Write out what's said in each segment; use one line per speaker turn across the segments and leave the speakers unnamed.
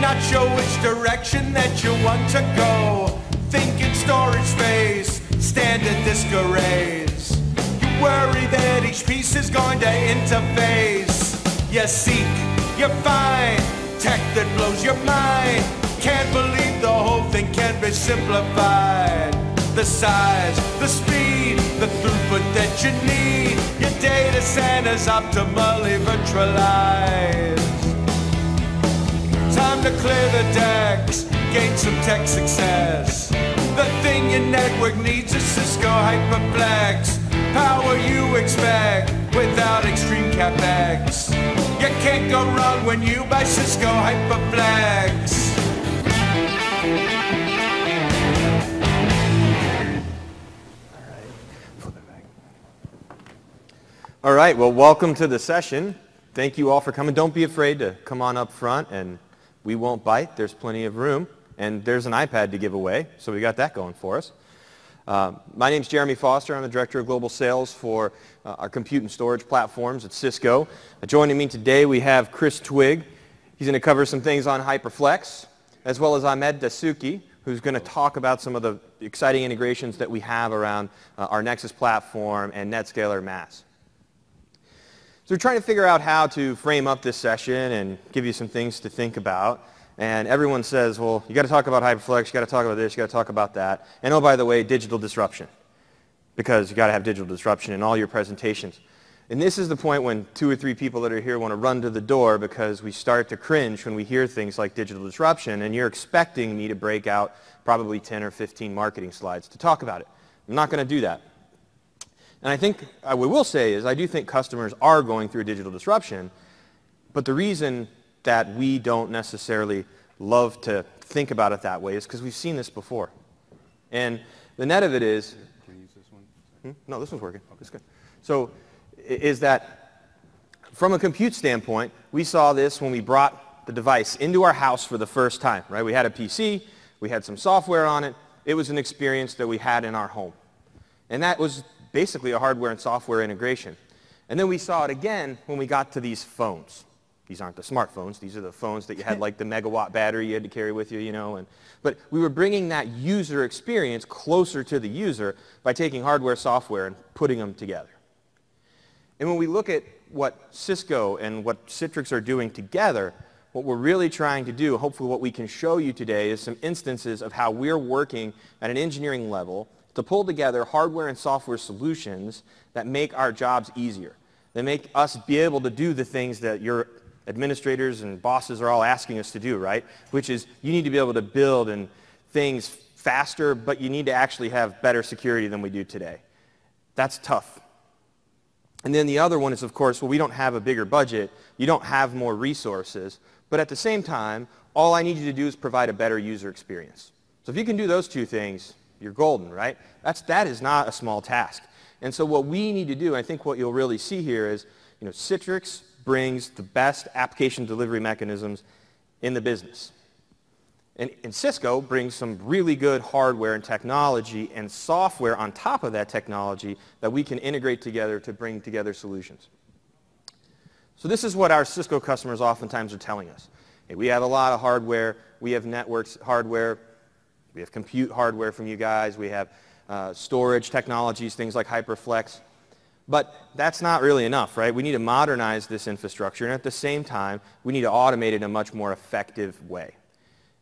not sure which direction that you want to go. Thinking storage space, standard disk arrays. You worry that each piece is going to interface. You seek, you find tech that blows your mind. Can't believe the whole thing can be simplified. The size, the speed, the throughput that you need. Your data center's optimally virtualized. Time to clear the decks, gain some tech success. The thing your network needs is Cisco HyperFlex. Power you expect without extreme capex. You can't go wrong when you buy Cisco HyperFlex.
All right, well, welcome to the session. Thank you all for coming. Don't be afraid to come on up front, and we won't bite. There's plenty of room, and there's an iPad to give away, so we got that going for us. My name's Jeremy Foster. I'm the Director of Global Sales for our compute and storage platforms at Cisco. Joining me today, we have Chris Twigg. He's going to cover some things on HyperFlex, as well as Ahmed Dasuki, who's going to talk about some of the exciting integrations that we have around our Nexus platform and NetScaler MAS. So we're trying to figure out how to frame up this session and give you some things to think about. And everyone says, well, you got to talk about HyperFlex, you got to talk about this, you got to talk about that. And oh, by the way, digital disruption, because you got to have digital disruption in all your presentations. And this is the point when 2 or 3 people that are here want to run to the door because we start to cringe when we hear things like digital disruption, and you're expecting me to break out probably 10 or 15 marketing slides to talk about it. I'm not going to do that. And I think what we will say is I do think customers are going through digital disruption, but the reason that we don't necessarily love to think about it that way is because we've seen this before. And the net of it is... Can we use this one? No, this one's working. Okay. It's good. So is that from a compute standpoint, we saw this when we brought the device into our house for the first time, right? We had a PC, we had some software on it. It was an experience that we had in our home. And that was basically a hardware and software integration. And then we saw it again when we got to these phones. These aren't the smartphones. These are the phones that you had like the megawatt battery you had to carry with you, you know. But we were bringing that user experience closer to the user by taking hardware, software, and putting them together. And when we look at what Cisco and what Citrix are doing together, what we're really trying to do, hopefully what we can show you today, is some instances of how we're working at an engineering level to pull together hardware and software solutions that make our jobs easier. They make us be able to do the things that your administrators and bosses are all asking us to do, right? Which is you need to be able to build and things faster, but you need to actually have better security than we do today. That's tough. And then the other one is, of course, well, we don't have a bigger budget. You don't have more resources. But at the same time, all I need you to do is provide a better user experience. So if you can do those two things, you're golden, right? That is not a small task. And so what we need to do, I think what you'll really see here is, you know, Citrix brings the best application delivery mechanisms in the business. And Cisco brings some really good hardware and technology and software on top of that technology that we can integrate together to bring together solutions. So this is what our Cisco customers oftentimes are telling us. Hey, we have a lot of hardware. We have networks hardware. We have compute hardware from you guys. We have storage technologies, things like HyperFlex. But that's not really enough, right? We need to modernize this infrastructure, and at the same time, we need to automate it in a much more effective way.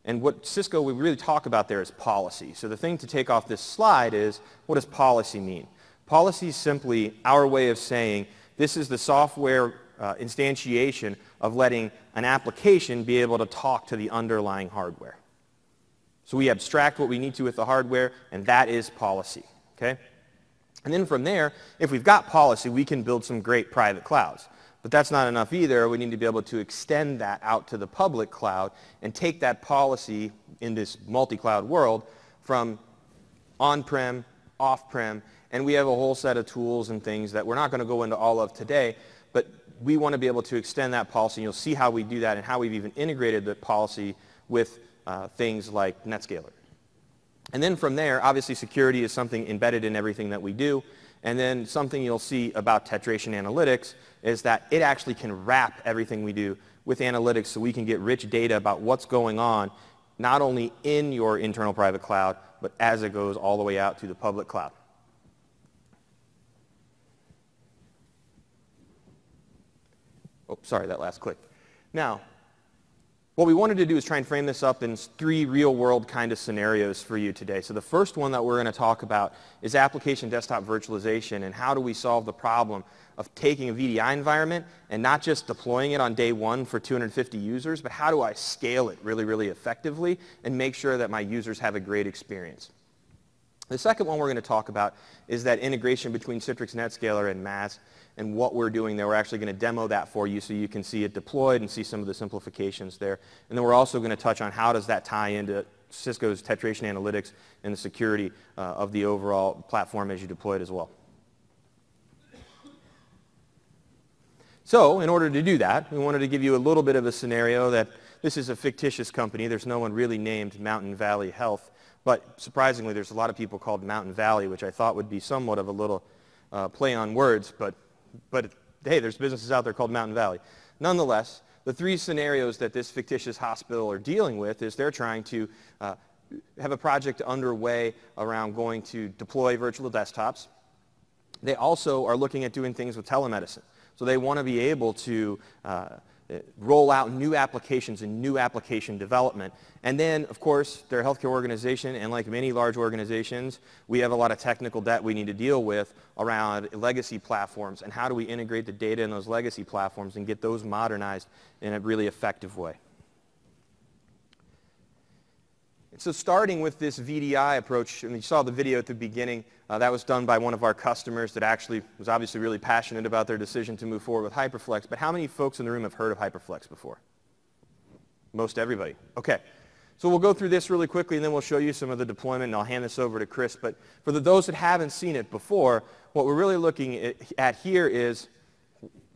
And what Cisco we really talk about there is policy. So the thing to take off this slide is, what does policy mean? Policy is simply our way of saying this is the software instantiation of letting an application be able to talk to the underlying hardware. So we abstract what we need to with the hardware, and that is policy, okay? And then from there, if we've got policy, we can build some great private clouds. But that's not enough either. We need to be able to extend that out to the public cloud and take that policy in this multi-cloud world from on-prem, off-prem, and we have a whole set of tools and things that we're not going to go into all of today, but we want to be able to extend that policy. You'll see how we do that and how we've even integrated the policy with things like NetScaler. And then from there, obviously security is something embedded in everything that we do. And then something you'll see about Tetration Analytics is that it actually can wrap everything we do with analytics so we can get rich data about what's going on, not only in your internal private cloud, but as it goes all the way out to the public cloud. Oh, sorry, that last click. Now, what we wanted to do is try and frame this up in 3 real-world kind of scenarios for you today. So the first one that we're going to talk about is application desktop virtualization, and how do we solve the problem of taking a VDI environment and not just deploying it on day 1 for 250 users, but how do I scale it really, really effectively and make sure that my users have a great experience. The second one we're going to talk about is that integration between Citrix NetScaler and MAS, and what we're doing there. We're actually going to demo that for you so you can see it deployed and see some of the simplifications there. And then we're also going to touch on how does that tie into Cisco's tetration analytics and the security of the overall platform as you deploy it as well. So in order to do that, we wanted to give you a little bit of a scenario that this is a fictitious company. There's no one really named Mountain Valley Health. But surprisingly, there's a lot of people called Mountain Valley, which I thought would be somewhat of a little play on words. But hey, there's businesses out there called Mountain Valley. Nonetheless, the 3 scenarios that this fictitious hospital are dealing with is they're trying to have a project underway around going to deploy virtual desktops. They also are looking at doing things with telemedicine. So they want to be able to roll out new applications and new application development. And then, of course, they're a healthcare organization, and like many large organizations, we have a lot of technical debt we need to deal with around legacy platforms, and how do we integrate the data in those legacy platforms and get those modernized in a really effective way. So starting with this VDI approach, and you saw the video at the beginning, that was done by one of our customers that actually was obviously really passionate about their decision to move forward with HyperFlex. But how many folks in the room have heard of HyperFlex before? Most everybody. Okay. So we'll go through this really quickly, and then we'll show you some of the deployment, and I'll hand this over to Chris. But for those that haven't seen it before, what we're really looking at here is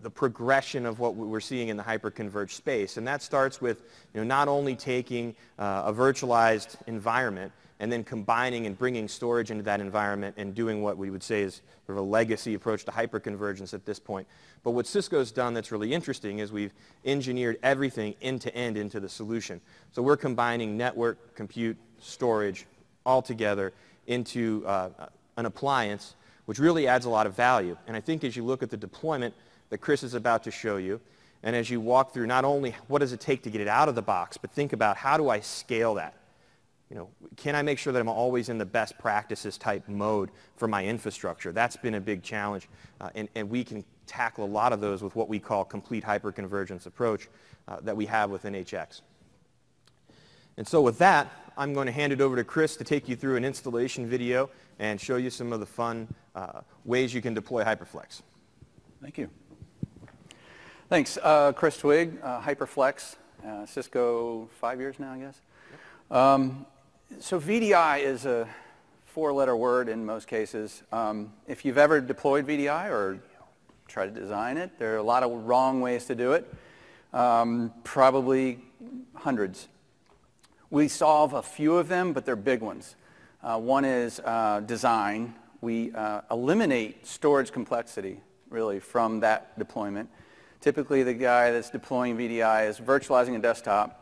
the progression of what we're seeing in the hyperconverged space. And that starts with not only taking a virtualized environment and then combining and bringing storage into that environment and doing what we would say is sort of a legacy approach to hyperconvergence at this point. But what Cisco's done that's really interesting is we've engineered everything end-to-end into the solution. So we're combining network, compute, storage all together into an appliance, which really adds a lot of value. And I think as you look at the deployment that Chris is about to show you, and as you walk through not only what does it take to get it out of the box, but think about how do I scale that? Can I make sure that I'm always in the best practices type mode for my infrastructure? That's been a big challenge, and we can tackle a lot of those with what we call complete hyperconvergence approach that we have within HX. And so with that, I'm going to hand it over to Chris to take you through an installation video and show you some of the fun ways you can deploy HyperFlex.
Thank you. Thanks. Chris Twigg, HyperFlex, Cisco 5 years now, I guess. Yep. So VDI is a 4-letter word in most cases. If you've ever deployed VDI or tried to design it, there are a lot of wrong ways to do it, probably hundreds. We solve a few of them, but they're big ones. One is design. We eliminate storage complexity, really, from that deployment. Typically, the guy that's deploying VDI is virtualizing a desktop.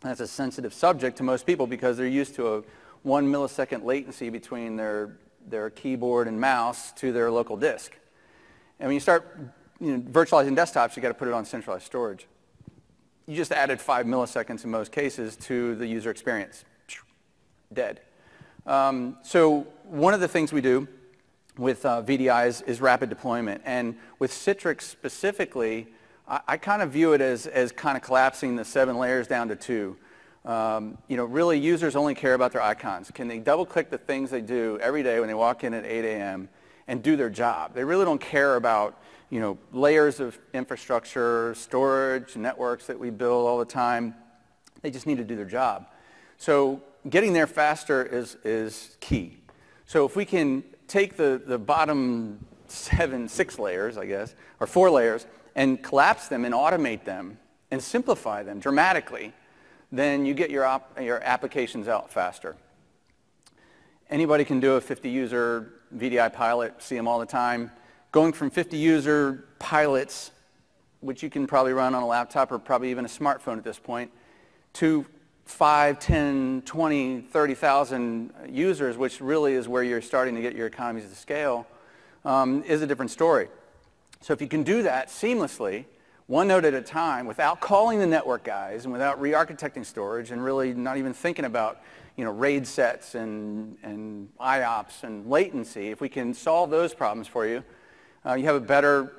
That's a sensitive subject to most people because they're used to a 1 millisecond latency between their keyboard and mouse to their local disk. And when you start virtualizing desktops, you've got to put it on centralized storage. You just added 5 milliseconds in most cases to the user experience. Dead. So one of the things we do with VDI is rapid deployment. And with Citrix specifically, I kind of view it as kind of collapsing the 7 layers down to 2. Really users only care about their icons. Can they double click the things they do every day when they walk in at 8 a.m. and do their job? They really don't care about layers of infrastructure, storage, networks that we build all the time. They just need to do their job. So getting there faster is key. So if we can take the bottom 6 layers, I guess, or 4 layers, and collapse them and automate them and simplify them dramatically, then you get your applications out faster. Anybody can do a 50-user VDI pilot, see them all the time. Going from 50-user pilots which you can probably run on a laptop or probably even a smartphone at this point, to 5, 10, 20, 30,000 users, which really is where you're starting to get your economies of scale, is a different story. So if you can do that seamlessly, one node at a time, without calling the network guys and without re-architecting storage and really not even thinking about RAID sets and IOPS and latency, if we can solve those problems for you, you have a better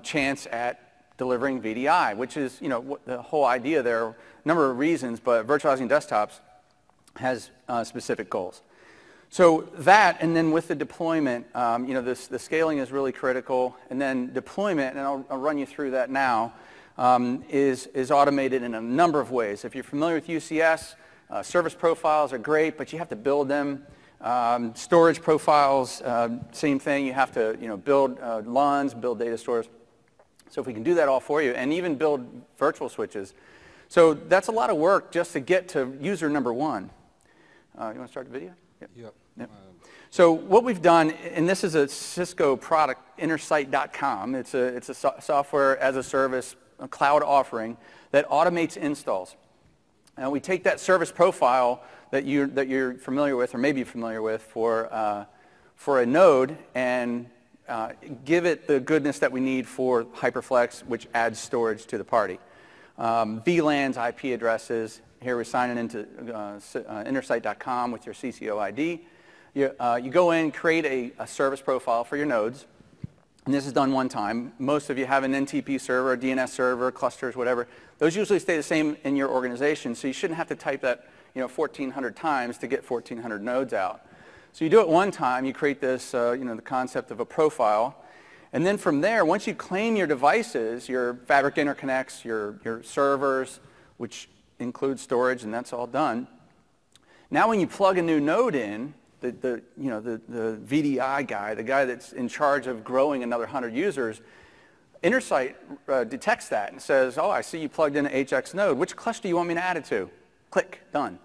chance at delivering VDI, which is the whole idea there. A number of reasons, but virtualizing desktops has specific goals. So that, and then with the deployment, the scaling is really critical, and then deployment, and I'll run you through that now, is automated in a number of ways. If you're familiar with UCS, service profiles are great, but you have to build them. Storage profiles, same thing. You have to build LUNs, build data stores. So if we can do that all for you, and even build virtual switches. So that's a lot of work just to get to user number one. You want to start the video?
Yep.
Yep. So what we've done, and this is a Cisco product, Intersight.com. It's a software as a service, a cloud offering that automates installs. And we take that service profile that you're familiar with, or maybe familiar with, for a node, and give it the goodness that we need for HyperFlex, which adds storage to the party. VLANs, IP addresses. Here we're signing into Intersight.com with your CCO ID. You go in, create a service profile for your nodes, and this is done one time. Most of you have an NTP server, a DNS server, clusters, whatever. Those usually stay the same in your organization, so you shouldn't have to type that 1,400 times to get 1,400 nodes out. So you do it one time, you create this, the concept of a profile, and then from there, once you claim your devices, your fabric interconnects, your servers, which include storage, and that's all done. Now when you plug a new node in, the VDI guy, the guy that's in charge of growing another 100 users, Intersight detects that and says, oh, I see you plugged in an HX node. Which cluster do you want me to add it to? Click, done.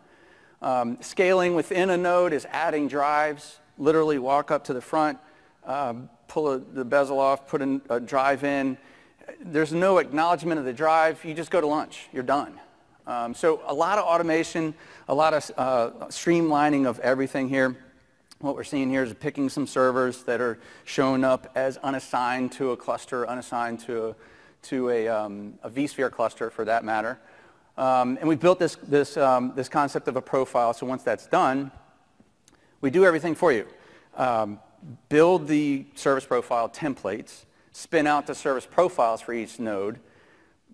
Scaling within a node is adding drives. Literally walk up to the front, pull the bezel off, put a drive in. There's no acknowledgement of the drive. You just go to lunch. You're done. So a lot of automation, a lot of streamlining of everything here. What we're seeing here is picking some servers that are showing up as unassigned to a cluster, unassigned to a vSphere cluster for that matter. And we built this concept of a profile, so once that's done, we do everything for you. Build the service profile templates, spin out the service profiles for each node,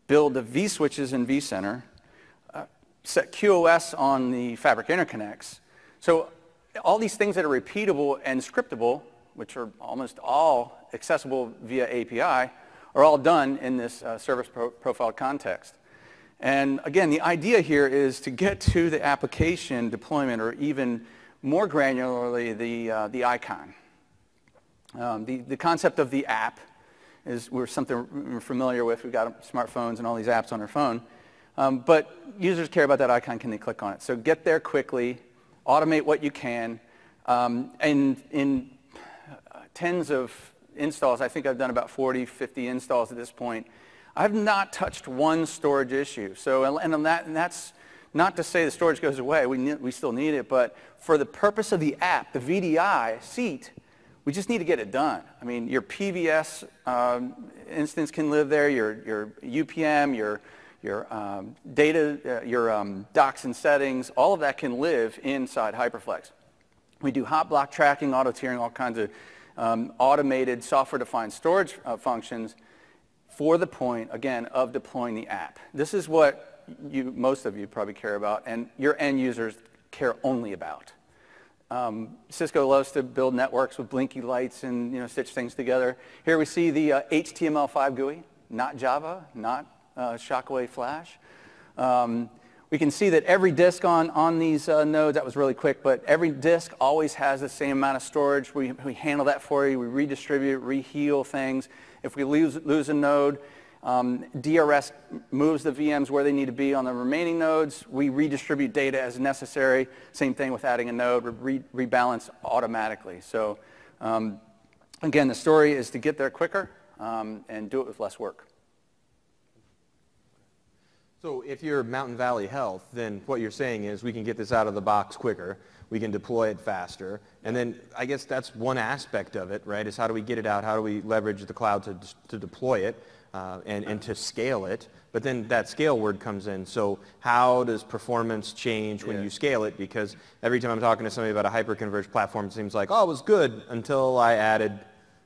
build the vSwitches in vCenter, set QoS on the fabric interconnects. So all these things that are repeatable and scriptable, which are almost all accessible via API, are all done in this service profile context. And again, the idea here is to get to the application deployment, or even more granularly, the icon. The concept of the app is something we're familiar with. We've got smartphones and all these apps on our phone. But users care about that icon. Can they click on it? So get there quickly, automate what you can. And in tens of installs, I think I've done about 40, 50 installs at this point, I've not touched one storage issue. So, and that's not to say the storage goes away. We still need it. But for the purpose of the app, the VDI seat, we just need to get it done. I mean, your PVS instance can live there, your UPM, your data, your docs and settings, all of that can live inside HyperFlex. We do hot block tracking, auto tiering, all kinds of automated software-defined storage functions for the point, again, of deploying the app. This is what most of you probably care about, and your end users care only about. Cisco loves to build networks with blinky lights and stitch things together. Here we see the HTML5 GUI, not Java, not Shockwave Flash. We can see that every disk on these nodes, that was really quick, but every disk always has the same amount of storage. We handle that for you. We redistribute, reheal things. If we lose a node, DRS moves the VMs where they need to be on the remaining nodes. We redistribute data as necessary. Same thing with adding a node, rebalance automatically. So again, the story is to get there quicker and do it with less work.
So if you're Mountain Valley Health, then what you're saying is we can get this out of the box quicker, we can deploy it faster, and then I guess that's one aspect of it, right, is how do we get it out, how do we leverage the cloud to deploy it and to scale it, but then that scale word comes in. So how does performance change when you scale it? Because every time I'm talking to somebody about a hyperconverged platform, it seems like, oh, it was good until I added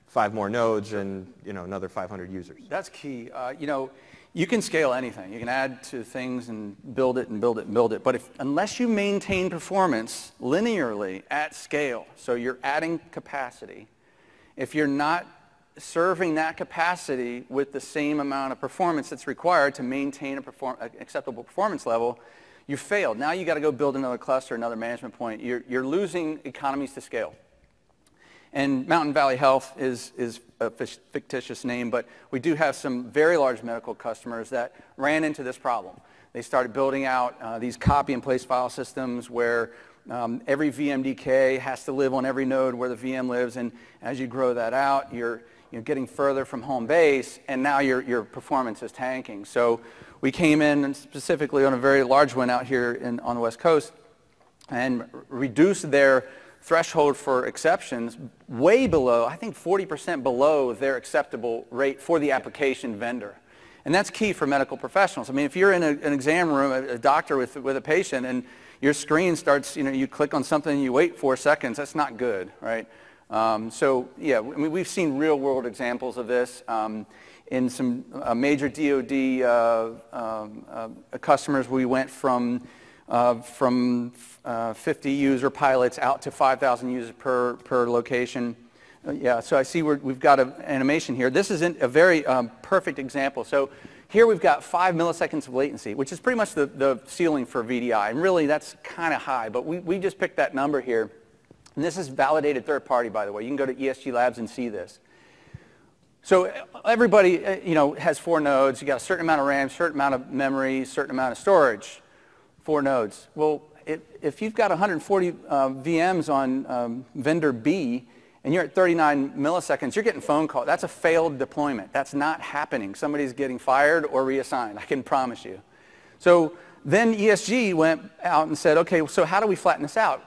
5 more nodes and another 500 users.
That's key. You can scale anything. You can add to things and build it and build it and build it. But unless you maintain performance linearly at scale, so you're adding capacity, if you're not serving that capacity with the same amount of performance that's required to maintain an acceptable performance level, you failed. Now you got to go build another cluster, another management point. You're losing economies to scale. And Mountain Valley Health is a fictitious name, but we do have some very large medical customers that ran into this problem. They started building out these copy and place file systems where every VMDK has to live on every node where the VM lives, and as you grow that out, you're getting further from home base, and now your performance is tanking. So we came in and specifically on a very large one out here on the West Coast and reduced their threshold for exceptions way below, I think 40% below their acceptable rate for the application vendor. And that's key for medical professionals. I mean, if you're in an exam room, a doctor with a patient, and your screen starts, you click on something and you wait 4 seconds, that's not good, right? So, yeah, I mean, we've seen real-world examples of this. In some major DoD customers, we went from 50 user pilots out to 5,000 users per location. Yeah, so I see we've got an animation here. This is a very perfect example. So here we've got 5 milliseconds of latency, which is pretty much the ceiling for VDI. And really, that's kind of high, but we just picked that number here. And this is validated third party, by the way. You can go to ESG Labs and see this. So everybody has 4 nodes. You got a certain amount of RAM, certain amount of memory, certain amount of storage. 4 nodes. Well, if you've got 140 VMs on vendor B and you're at 39 milliseconds, you're getting phone calls. That's a failed deployment. That's not happening. Somebody's getting fired or reassigned, I can promise you. So then ESG went out and said, okay, so how do we flatten this out?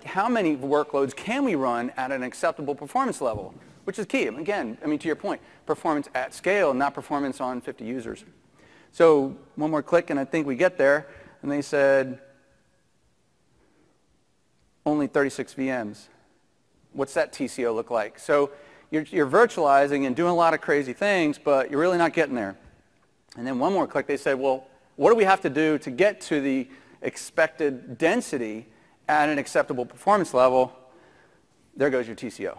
How many workloads can we run at an acceptable performance level? Which is key. Again, I mean, to your point, performance at scale, not performance on 50 users. So one more click and I think we get there. And they said, only 36 VMs. What's that TCO look like? So you're virtualizing and doing a lot of crazy things, but you're really not getting there. And then one more click, they said, well, what do we have to do to get to the expected density at an acceptable performance level? There goes your TCO.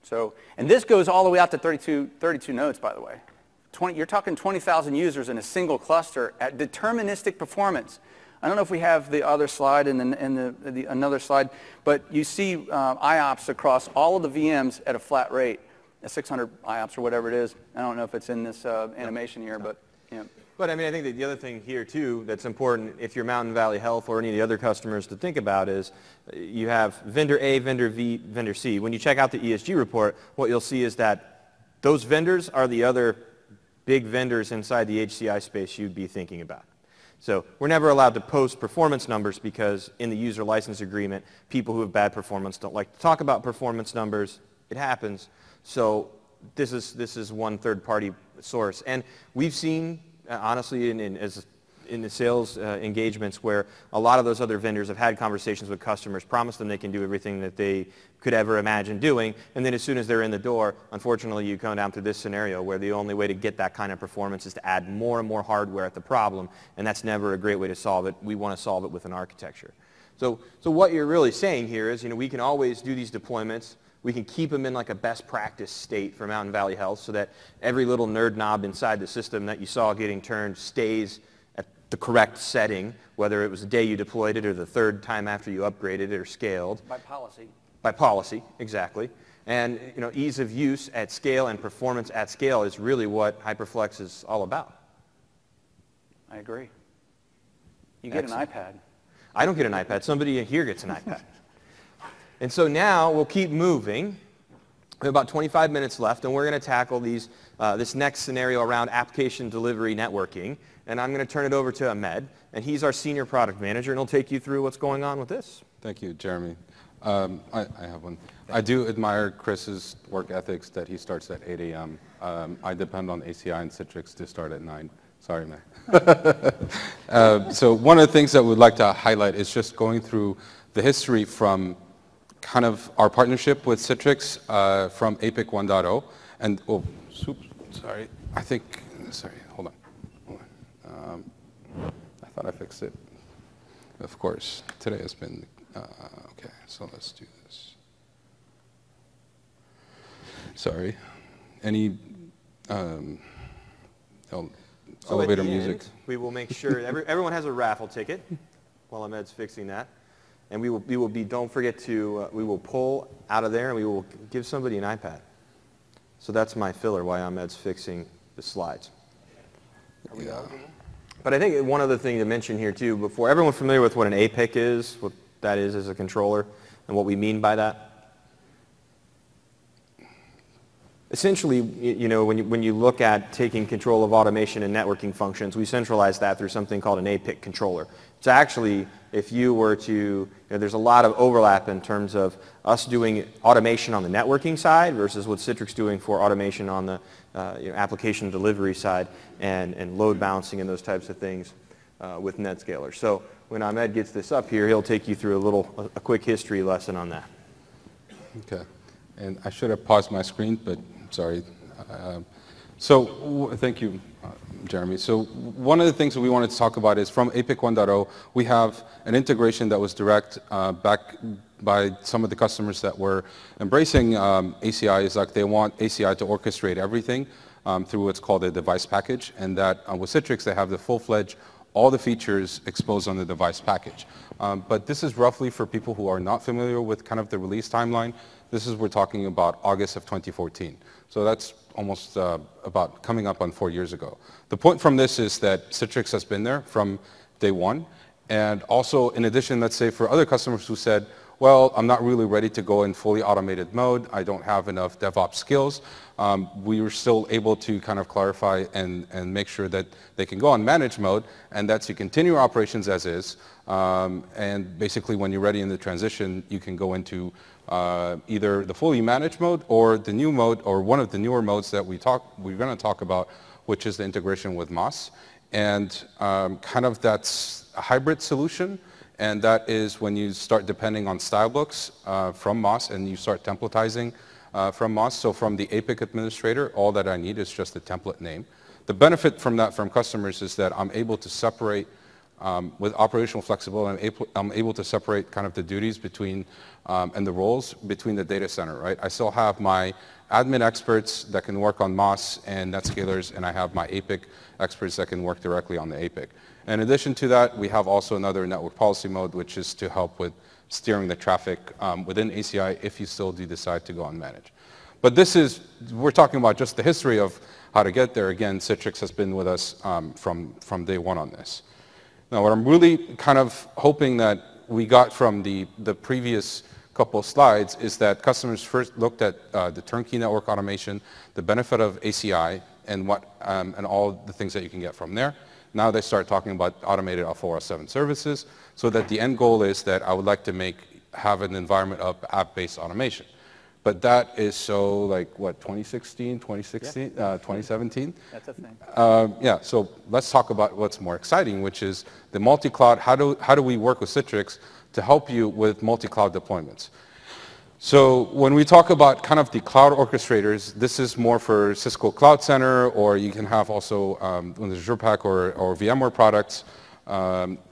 So, and this goes all the way out to 32 nodes, by the way. You're talking 20,000 users in a single cluster at deterministic performance. I don't know if we have the other slide and another slide, but you see IOPS across all of the VMs at a flat rate, at 600 IOPS or whatever it is. I don't know if it's in this animation here, but yeah.
But I mean, I think that the other thing here too that's important, if you're Mountain Valley Health or any of the other customers to think about, is you have vendor A, vendor V, vendor C. When you check out the ESG report, what you'll see is that those vendors are the other big vendors inside the HCI space you'd be thinking about. So we're never allowed to post performance numbers because in the user license agreement, people who have bad performance don't like to talk about performance numbers. It happens. So this is one third-party source. And we've seen, honestly, in the sales engagements where a lot of those other vendors have had conversations with customers, promised them they can do everything that they could ever imagine doing, and then as soon as they're in the door, unfortunately you come down to this scenario where the only way to get that kind of performance is to add more and more hardware at the problem, and that's never a great way to solve it. We want to solve it with an architecture. So what you're really saying here is, we can always do these deployments. We can keep them in like a best practice state for Mountain Valley Health so that every little nerd knob inside the system that you saw getting turned stays at the correct setting, whether it was the day you deployed it or the third time after you upgraded it or scaled.
By policy.
By policy, exactly. And ease of use at scale and performance at scale is really what HyperFlex is all about.
I agree. You get an iPad.
I don't get an iPad. Somebody here gets an iPad. And so now we'll keep moving. We have about 25 minutes left, and we're going to tackle this next scenario around application delivery networking. And I'm going to turn it over to Ahmed, and he's our senior product manager, and he'll take you through what's going on with this.
Thank you, Jeremy. I have one. I do admire Chris's work ethics that he starts at 8 a.m. I depend on ACI and Citrix to start at 9. Sorry, man. So one of the things that we'd like to highlight is just going through the history from kind of our partnership with Citrix from APIC 1.0. And, oh, sorry. Hold on. I thought I fixed it. Of course, today has been, okay, so let's do this. Sorry. Any elevator music?
We will make sure everyone has a raffle ticket while Ahmed's fixing that. And we will be, don't forget to, we will pull out of there and we will give somebody an iPad. So that's my filler while Ahmed's fixing the slides.
Yeah.
But I think one other thing to mention here too, before everyone familiar with what an APIC is, what that is as a controller, and what we mean by that? Essentially, you know, when you look at taking control of automation and networking functions, we centralize that through something called an APIC controller. It's actually, if you were to, you know, there's a lot of overlap in terms of us doing automation on the networking side versus what Citrix doing for automation on the you know, application delivery side and load balancing and those types of things with NetScaler. So when Ahmed gets this up here, he'll take you through a quick history lesson on that.
Okay. And I should have paused my screen, but sorry. So thank you, Jeremy. So one of the things that we wanted to talk about is from APIC 1.0, we have an integration that was direct back by some of the customers that were embracing ACI. Is like they want ACI to orchestrate everything through what's called a device package, and that with Citrix they have the full-fledged, all the features exposed on the device package. But this is roughly for people who are not familiar with kind of the release timeline. This is, we're talking about August of 2014. So that's almost about coming up on 4 years ago. The point from this is that Citrix has been there from day one. And also, in addition, let's say for other customers who said, well, I'm not really ready to go in fully automated mode. I don't have enough DevOps skills. We were still able to kind of clarify and make sure that they can go on managed mode, and that's you continue your operations as is. And basically, when you're ready in the transition, you can go into either the fully managed mode or the new mode, or one of the newer modes that we're going to talk about, which is the integration with MOS. And kind of that's a hybrid solution. And that is when you start depending on stylebooks from MOS and you start templatizing from MOS. So from the APIC administrator, all that I need is just the template name. The benefit from that from customers is that I'm able to separate with operational flexibility. I'm able to separate kind of the duties between and the roles between the data center, right? I still have my admin experts that can work on MOS and NetScalers, and I have my APIC experts that can work directly on the APIC. In addition to that, we have also another network policy mode, which is to help with steering the traffic within ACI if you still do decide to go unmanaged. But this is, we're talking about just the history of how to get there. Again, Citrix has been with us from day one on this. Now, what I'm really kind of hoping that we got from the previous couple of slides is that customers first looked at the turnkey network automation, the benefit of ACI, and all the things that you can get from there. Now they start talking about automated L4S7 services, so that the end goal is that I would like to have an environment of app-based automation. But that is so like, what, 2016, 2016, yeah. 2017?
That's a thing.
Yeah, so let's talk about what's more exciting, which is the multi-cloud. How do we work with Citrix to help you with multi-cloud deployments? So when we talk about kind of the cloud orchestrators, this is more for Cisco Cloud Center, or you can have also when there's Azure Pack or VMware products,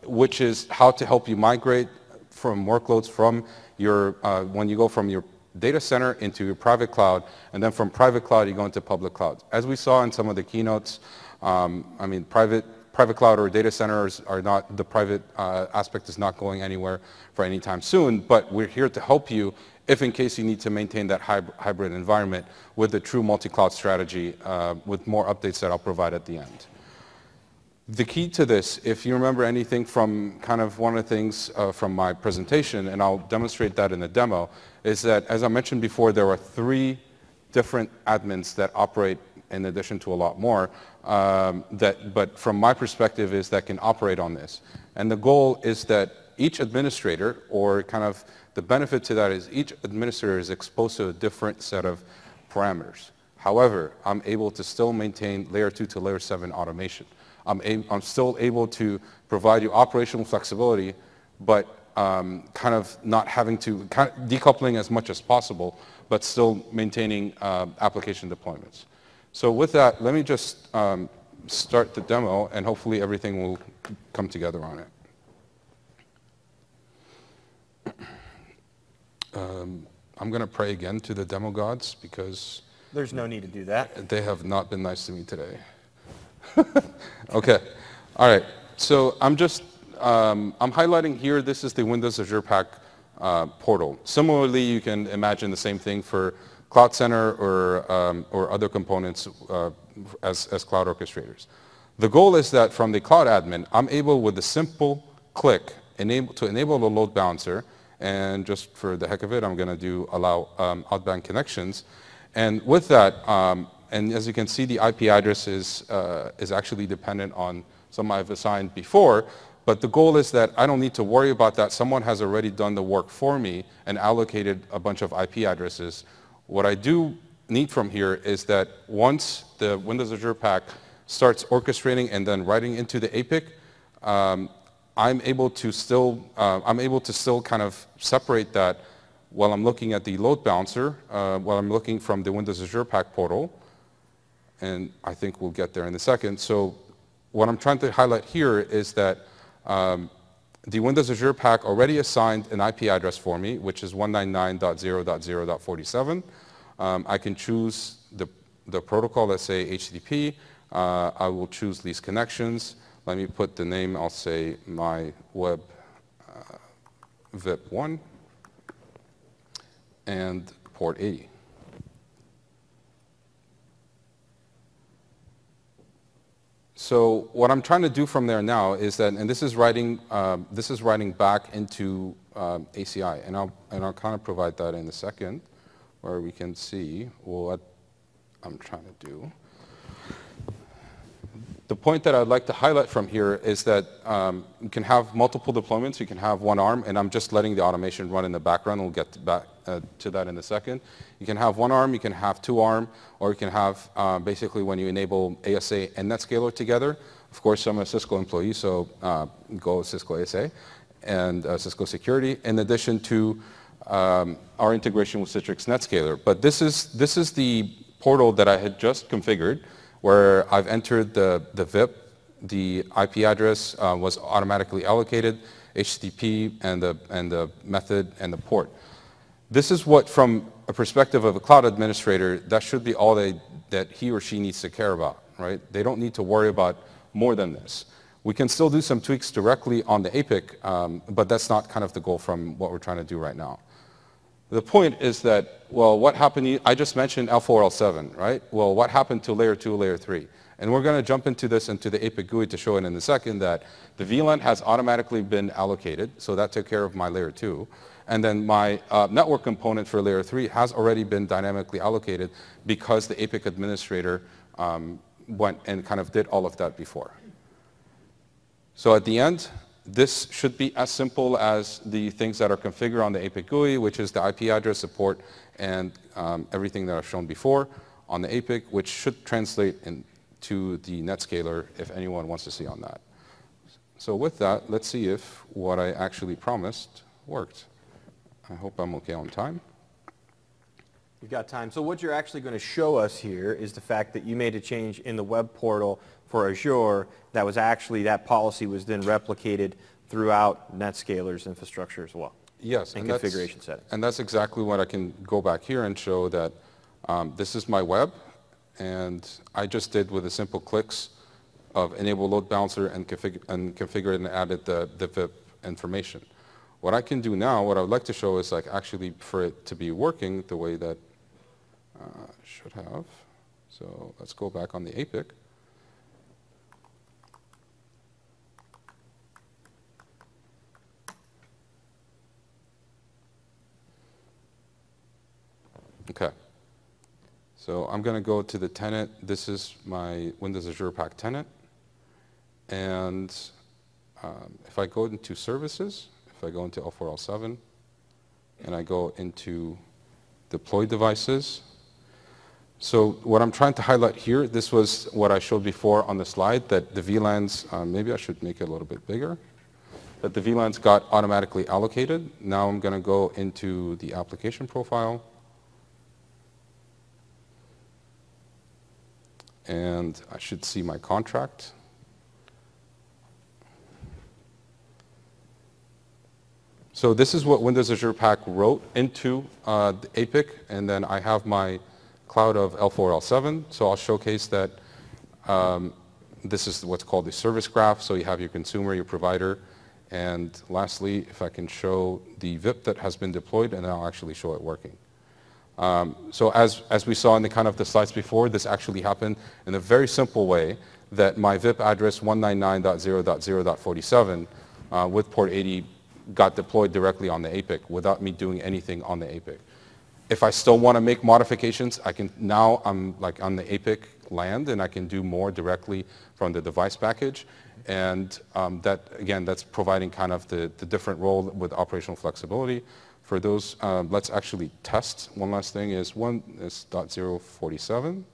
which is how to help you migrate from workloads from your, when you go from your data center into your private cloud, and then from private cloud you go into public cloud. As we saw in some of the keynotes, I mean, private cloud or data centers are not, the private aspect is not going anywhere for any time soon, but we're here to help you if in case you need to maintain that hybrid environment with a true multi-cloud strategy with more updates that I'll provide at the end. The key to this, if you remember anything from kind of one of the things from my presentation, and I'll demonstrate that in the demo, is that, as I mentioned before, there are three different admins that operate in addition to a lot more, but from my perspective is that can operate on this. And the goal is that each administrator, or kind of the benefit to that is each administrator is exposed to a different set of parameters. However, I'm able to still maintain layer 2 to layer 7 automation. I'm still able to provide you operational flexibility, but kind of not having to, decoupling as much as possible, but still maintaining application deployments. So with that, let me just start the demo, and hopefully everything will come together on it. I'm going to pray again to the demo gods because
There's no need to do that.
they have not been nice to me today. Okay. All right. So I'm highlighting here, this is the Windows Azure PAC portal. Similarly, you can imagine the same thing for Cloud Center or other components as cloud orchestrators. The goal is that from the cloud admin, I'm able with a simple click to enable the load balancer. And just for the heck of it, I'm going to do allow outbound connections. And with that, and as you can see, the IP address is actually dependent on some I've assigned before. But the goal is that I don't need to worry about that. Someone has already done the work for me and allocated a bunch of IP addresses. What I do need from here is that once the Windows Azure PAC starts orchestrating and then writing into the APIC, I'm able to still kind of separate that while I'm looking at the load balancer, while I'm looking from the Windows Azure PAC portal, and I think we'll get there in a second. So what I'm trying to highlight here is that the Windows Azure PAC already assigned an IP address for me, which is 199.0.0.47. I can choose the protocol, let's say HTTP. I will choose these connections. Let me put the name, I'll say my web VIP1 and port 80. So what I'm trying to do from there now is that, and this is writing back into ACI, and I'll kind of provide that in a second, where we can see what I'm trying to do. The point that I'd like to highlight from here is that you can have multiple deployments. You can have one arm, and I'm just letting the automation run in the background. We'll get back to that in a second. You can have one arm, you can have two arm, or you can have basically when you enable ASA and NetScaler together. Of course, I'm a Cisco employee, so go Cisco ASA and Cisco Security, in addition to our integration with Citrix NetScaler. But this is the portal that I had just configured, where I've entered the VIP, the IP address was automatically allocated, HTTP, and the method and the port. This is what, from a perspective of a cloud administrator, that should be all that he or she needs to care about, right? They don't need to worry about more than this. We can still do some tweaks directly on the APIC, but that's not kind of the goal from what we're trying to do right now. The point is that, well, what happened, I just mentioned L4, L7, right? Well, what happened to layer 2, layer 3? And we're going to jump into this, into the APIC GUI to show it in a second, that the VLAN has automatically been allocated, so that took care of my layer 2. And then my network component for layer 3 has already been dynamically allocated because the APIC administrator went and kind of did all of that before. So at the end, this should be as simple as the things that are configured on the APIC GUI, which is the IP address, support, and everything that I've shown before on the APIC, which should translate into the NetScaler if anyone wants to see on that. So with that, let's see if what I actually promised worked. I hope I'm okay on time.
You've got time. So what you're actually going to show us here is the fact that you made a change in the web portal for Azure that was actually, that policy was then replicated throughout NetScaler's infrastructure as well.
Yes.
And configuration settings.
And that's exactly what I can go back here and show that this is my web, and I just did with a simple clicks of enable load balancer and configure it and added the VIP information. What I can do now, what I would like to show is like actually for it to be working the way that should have. So let's go back on the APIC. Okay. So I'm going to go to the tenant. This is my Windows Azure Pack tenant. And if I go into services, if I go into L4, L7, and I go into deploy devices. So what I'm trying to highlight here, this was what I showed before on the slide, that the VLANs, maybe I should make it a little bit bigger, that the VLANs got automatically allocated. Now I'm going to go into the application profile. And I should see my contract. So this is what Windows Azure Pack wrote into the APIC, and then I have my cloud of L4, L7. So I'll showcase that this is what's called the service graph. So you have your consumer, your provider, and lastly, if I can show the VIP that has been deployed, and I'll actually show it working. So as we saw in the kind of the slides before, this actually happened in a very simple way, that my VIP address 199.0.0.47 with port 80 got deployed directly on the APIC without me doing anything on the APIC. If I still want to make modifications, I can, now I'm like on the APIC land and I can do more directly from the device package. And that, again, that's providing kind of the different role with operational flexibility. For those, let's actually test. One last thing is .047.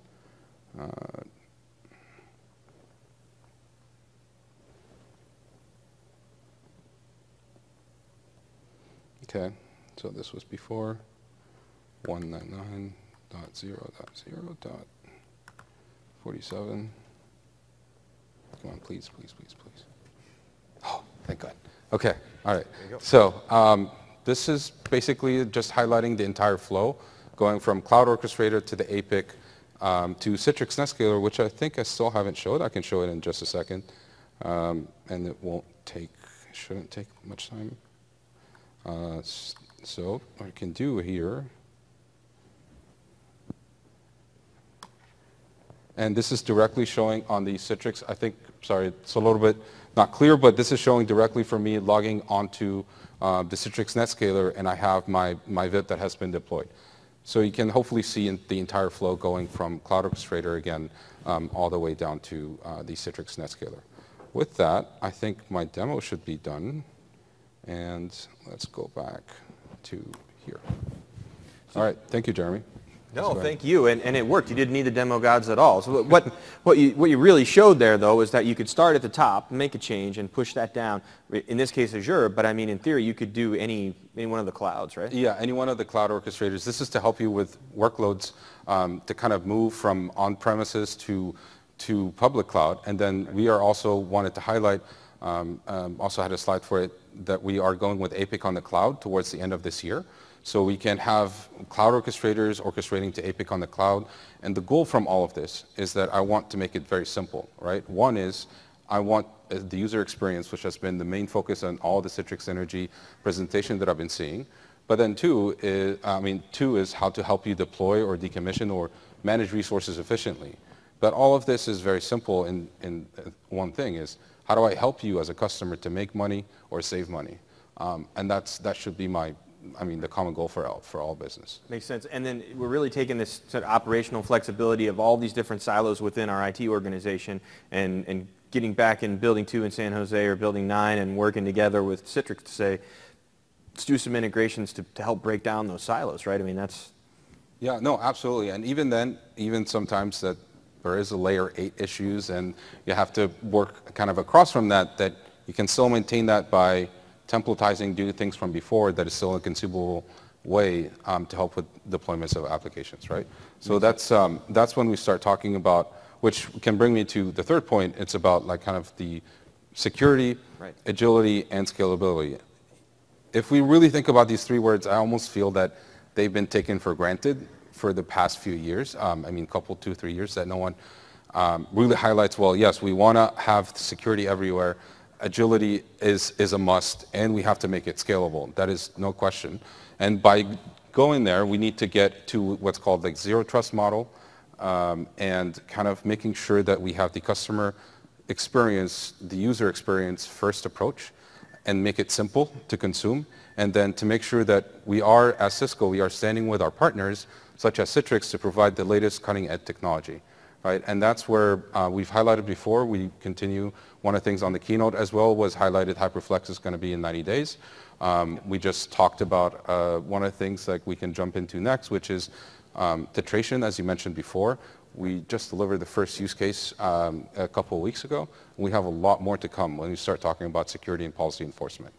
Okay, so this was before 199.0.0.47. Come on, please, please, please, please. Oh, thank God. Okay, all right. So this is basically just highlighting the entire flow, going from Cloud Orchestrator to the APIC to Citrix NetScaler, which I think I still haven't showed. I can show it in just a second, and it won't take, shouldn't take much time. So what I can do here, and this is directly showing on the Citrix, I think, sorry, it's a little bit not clear, but this is showing directly for me logging onto the Citrix NetScaler, and I have my VIP that has been deployed. So you can hopefully see the entire flow going from Cloud Orchestrator again all the way down to the Citrix NetScaler. With that, I think my demo should be done. And let's go back to here. All right, thank you, Jeremy.
No, thank you, and it worked. You didn't need the demo gods at all. So what you really showed there, though, is that you could start at the top, make a change, and push that down. In this case, Azure, but I mean, in theory, you could do any one of the clouds, right? Yeah,
any one of the cloud orchestrators. This is to help you with workloads to kind of move from on-premises to public cloud, and then we are also wanted to highlight. Also had a slide for it, that we are going with APIC on the cloud towards the end of this year. So we can have cloud orchestrators orchestrating to APIC on the cloud. And the goal from all of this is that I want to make it very simple, right? One is I want the user experience, which has been the main focus on all the Citrix Synergy presentation that I've been seeing. But then two is how to help you deploy or decommission or manage resources efficiently. But all of this is very simple in one thing is, how do I help you as a customer to make money or save money? And that should be the common goal for all business.
Makes sense. And then we're really taking this sort of operational flexibility of all these different silos within our IT organization and getting back in Building 2 in San Jose or Building 9 and working together with Citrix to say, let's do some integrations to help break down those silos, right? I mean, that's...
Yeah, no, absolutely. And even then, even sometimes that there is a layer 8 issues and you have to work kind of across from that you can still maintain that by templatizing, do things from before that is still a consumable way to help with deployments of applications, right? So that's when we start talking about, which can bring me to the third point. It's about like kind of the security, right, agility, and scalability. If we really think about these three words, I almost feel that they've been taken for granted for the past few years, couple, 2-3 years, that no one really highlights, well, yes, we want to have security everywhere. Agility is a must, and we have to make it scalable. That is no question. And by going there, we need to get to what's called like zero trust model and kind of making sure that we have the customer experience, the user experience first approach, and make it simple to consume. And then to make sure that we are, as Cisco, we are standing with our partners such as Citrix, to provide the latest cutting-edge technology. Right? And that's where we've highlighted before. We continue. One of the things on the keynote as well was highlighted HyperFlex is going to be in 90 days. We just talked about one of the things like we can jump into next, which is titration, as you mentioned before. We just delivered the first use case a couple of weeks ago. We have a lot more to come when we start talking about security and policy enforcement.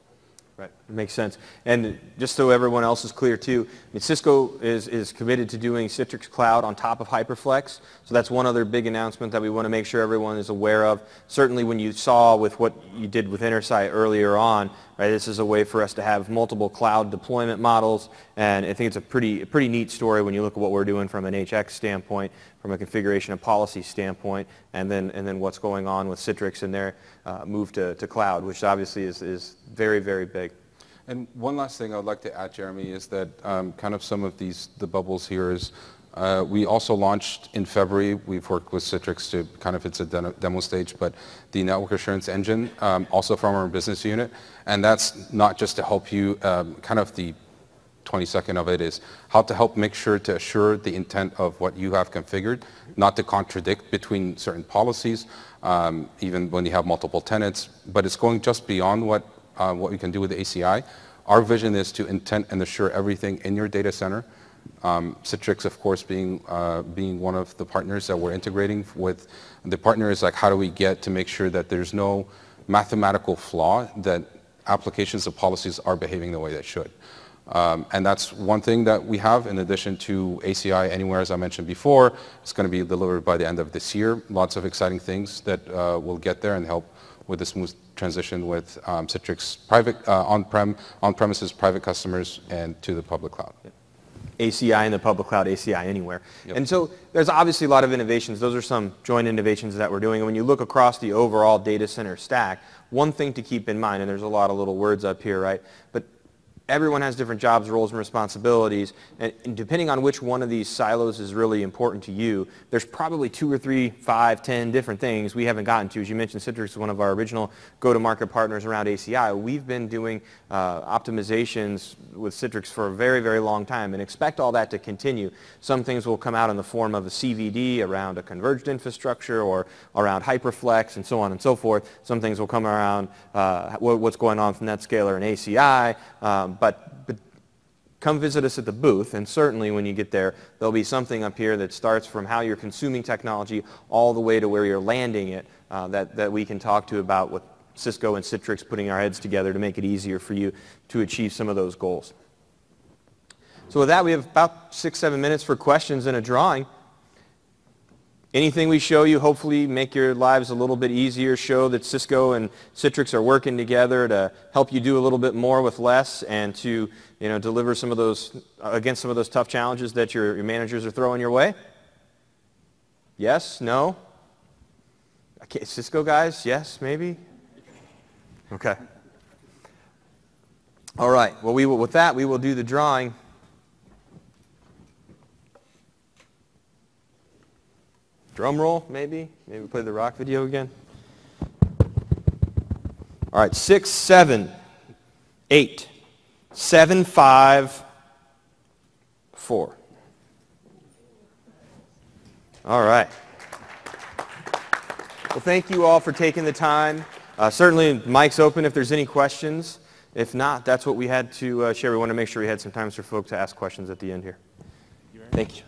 Right, makes sense. And just so everyone else is clear too, I mean, Cisco is committed to doing Citrix Cloud on top of HyperFlex. So that's one other big announcement that we want to make sure everyone is aware of. Certainly when you saw with what you did with Intersight earlier on, right, this is a way for us to have multiple cloud deployment models. And I think it's a pretty neat story when you look at what we're doing from an HX standpoint, from a configuration and policy standpoint, and then what's going on with Citrix and their move to cloud, which obviously is very, very big.
And one last thing I would like to add, Jeremy, is that kind of some of the bubbles here is we also launched in February. We've worked with Citrix to kind of, it's a demo stage, but the network assurance engine, also from our business unit. And that's not just to help you, kind of the 22nd of it is how to help make sure to assure the intent of what you have configured, not to contradict between certain policies, even when you have multiple tenants, but it's going just beyond what we can do with the ACI. Our vision is to intent and assure everything in your data center. Citrix, of course, being one of the partners that we're integrating with. The partner is like, how do we get to make sure that there's no mathematical flaw, that applications of policies are behaving the way they should. And that's one thing that we have in addition to ACI Anywhere, as I mentioned before. It's going to be delivered by the end of this year. Lots of exciting things that will get there and help with the smooth transition with Citrix private on-premises private customers and to the public cloud.
Yep. ACI in the public cloud, ACI Anywhere.
Yep.
And so there's obviously a lot of innovations. Those are some joint innovations that we're doing. And when you look across the overall data center stack, one thing to keep in mind, and there's a lot of little words up here, right? But everyone has different jobs, roles, and responsibilities, and depending on which one of these silos is really important to you, there's probably 2 or 3, 5, 10 different things we haven't gotten to. As you mentioned, Citrix is one of our original go-to-market partners around ACI. We've been doing optimizations with Citrix for a very, very long time, and expect all that to continue. Some things will come out in the form of a CVD around a converged infrastructure or around HyperFlex and so on and so forth. Some things will come around what's going on with NetScaler and ACI. But come visit us at the booth, and certainly when you get there, there'll be something up here that starts from how you're consuming technology all the way to where you're landing it that we can talk to about with Cisco and Citrix putting our heads together to make it easier for you to achieve some of those goals. So with that, we have about 6-7 minutes for questions and a drawing. Anything we show you, hopefully make your lives a little bit easier, show that Cisco and Citrix are working together to help you do a little bit more with less and to deliver some of those, against some of those tough challenges that your managers are throwing your way? Yes? No? Okay, Cisco guys? Yes? Maybe? Okay. All right. Well, with that, we will do the drawing. Drum roll, maybe? Maybe play the rock video again. All right, 6, 7, 8, 7, 5, 4. All right. Well, thank you all for taking the time. Certainly, mic's open if there's any questions. If not, that's what we had to share. We want to make sure we had some time for folks to ask questions at the end here. Thank you.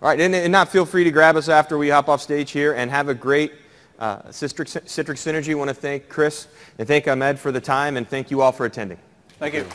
All right, and not feel free to grab us after we hop off stage here, and have a great Citrix Synergy. I want to thank Chris and thank Ahmed for the time, and thank you all for attending.
Thank you.